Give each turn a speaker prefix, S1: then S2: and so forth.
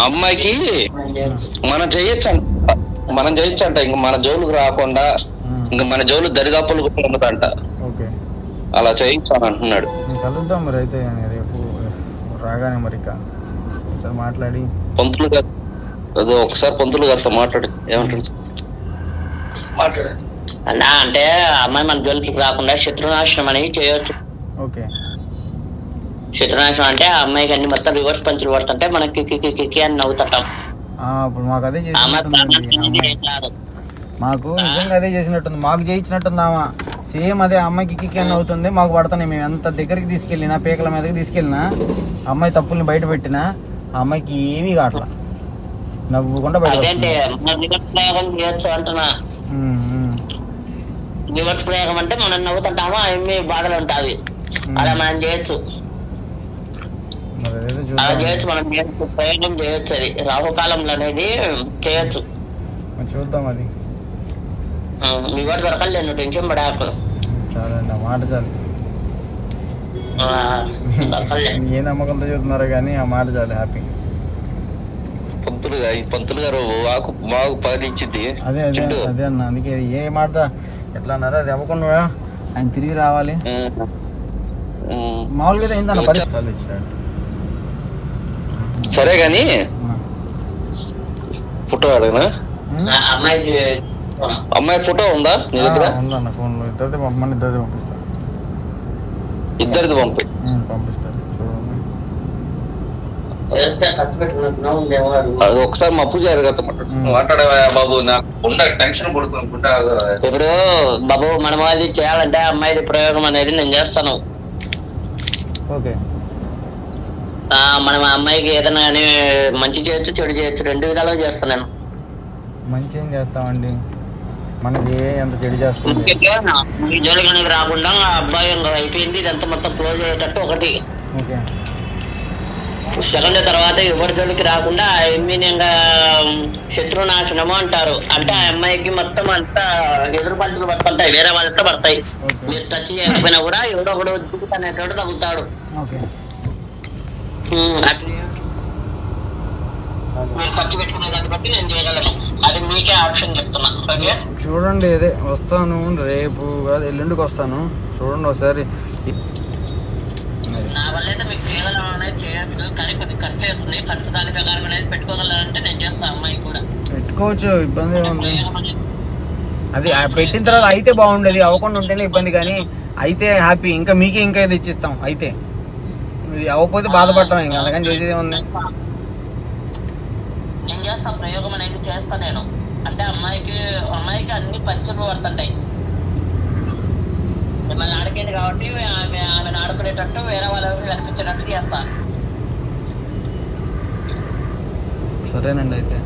S1: అమ్మాయికి మనం చేయొచ్చు అంట, ఇంక మన జోలుకు రాకుండా, ఇంకా మన జోలు దరిదాపులు కూడా ఉండదంట. అలా చేయించాను అంటున్నాడు.
S2: కలుద్దాం మరి అయితే రేపు రాగానే మరి ఒకసారి మాట్లాడి
S1: పంతులు గారు, అదే ఒకసారి పంతులు గారితో మాట్లాడు, ఏమంటాడు
S3: అన్నా. అంటే అమ్మాయి మన జోలికి రాకుండా శత్రునాశనం అనేది చేయొచ్చు.
S2: ఓకే,
S3: శత్రునాశనం అంటే ఆ అమ్మాయికి అన్ని మొత్తం రివర్స్ పంచులు పడుతుంటే మనకి కికి అని నవ్వుతుంటాం.
S2: ఇప్పుడు మాకు అదే మాకు నిజంగా అదే చేసినట్టుంది, మాకు చేయించినట్టుందామా సేమ్ అదే అమ్మాయికి కిక్కి అని అవుతుంది, మాకు పడుతున్నాయి. మేము ఎంత దగ్గరికి తీసుకెళ్ళినా, పీకల మీదకి తీసుకెళ్ళినా, అమ్మాయి తప్పుల్ని బయట పెట్టినా ఆ అమ్మాయికి ఏమీ కావట్లా, నవ్వుకుండా బయట.
S3: చేయొచ్చు అంటున్నా. రివర్స్ ప్రయోగం అంటే మనం నవ్వుతుంటామా, ఏమి బాధలు ఉంటాయి, అలా మనం చేయొచ్చు. అలా చేయొచ్చు, మనం చేయొచ్చు, ప్రయోగం చేయొచ్చు. అది రాహుకాలంలో అనేది చేయొచ్చు.
S2: చూద్దాం, అది
S3: మీ వాడు దొరకలేదు, నువ్వు టెన్షన్ పడాకు.
S2: చాలండి, మాట చాలు. ఏ నమ్మకంతో చూస్తున్నారో కానీ ఆ మాట చాలు, హ్యాపీ.
S1: పంతులు గారు మాకు పని ఇచ్చింది.
S2: అదే అదే అదే అన్న, అందుకే ఏ మాట ఎట్లా అన్నారో అది అవ్వకుండా ఆయన తిరిగి రావాలి. మామూలుగా ఏందన్న పరిస్థితులు ఇచ్చినట్టు.
S1: సరే గాని ఫోటో అడగనా? అమ్మాయి ఫోటో ఉందా నీ దగ్గర?
S2: ఉందన్న, ఫోన్ లో ఇద్దరిది పంపమని, ఇద్దరిది పంపిస్తాను.
S1: ఇద్దరిది
S2: పంపిస్తాను.
S1: అది ఒకసారి మా పూజారి గారితో మాట్లాడవా బాబు, నాకు టెన్షన్ పడుతుంది.
S3: ఇప్పుడు బాబు మనం అది చేయాలంటే అమ్మాయిది ప్రయోగం అనేది నేను చేస్తాను.
S2: ఓకే,
S3: మనం ఆ అమ్మాయికి ఏదైనా కానీ మంచి చేయొచ్చు, చెడు చేయొచ్చు, రెండు విధాలుగా చేస్తాను నేను.
S2: మంచి ఏం చేస్తామండి, మనకి ఎంత చెడు చేస్తుంది.
S3: ఈ జోలికి అనేది రాకుండా అబ్బాయి అయిపోయింది, ఇదంతా మొత్తం క్లోజ్ అయ్యేటట్టు ఒకటి.
S2: ఓకే,
S3: సెకండ్ తర్వాత ఎవరి జోలికి రాకుండా ఇమ్మీనియంగా శత్రునాశనము అంటారు. అంటే ఆ అమ్మాయికి మొత్తం అంతా ఎదురు పంచులు పడుతుంటాయి, వేరే వాళ్ళతో పడతాయి. మీరు టచ్ చేయకపోయినా కూడా ఎవడో ఒకడు అనేటోడు తగ్గుతాడు. మీరు ఖర్చు పెట్టుకునే దాన్ని బట్టి నేను చేయగలను, అది మీకే ఆప్షన్ చెప్తున్నా.
S2: చూడండి, అదే వస్తాను, రేపు కాదు ఎల్లుండికి వస్తాను. చూడండి ఒకసారి.
S3: నా వల్ల అయితే మీకు చేయగలం అనేది చేయొచ్చు, కానీ కొద్దిగా ఖర్చు అవుతుంది. ఖర్చు దాని ప్రకారం అనేది పెట్టుకోగలరంటే నేను చేస్తాను. అమ్మాయి కూడా పెట్టుకోవచ్చు,
S2: ఇబ్బంది ఉంది. అది పెట్టిన తర్వాత అయితే బాగుండేది, అవ్వకుండా ఉంటేనే ఇబ్బంది. కానీ అయితే హ్యాపీ, ఇంకా మీకే ఇంకా ఇది ఇచ్చిస్తాం. అయితే ఇది అవ్వకపోతే బాధపడతాం, ఇంకా అందుకని చేసేది ఉంది.
S3: నేను చేస్తా, ప్రయోగం అనేది చేస్తా నేను. అంటే అమ్మాయికి అన్ని పంచులు పడుతుంటాయి. మిమ్మల్ని ఆడుకేది కాబట్టి ఆమెను ఆడుకునేటట్టు వేరే వాళ్ళకి కనిపించేటట్టు చేస్తా.
S2: సరేనండి అయితే.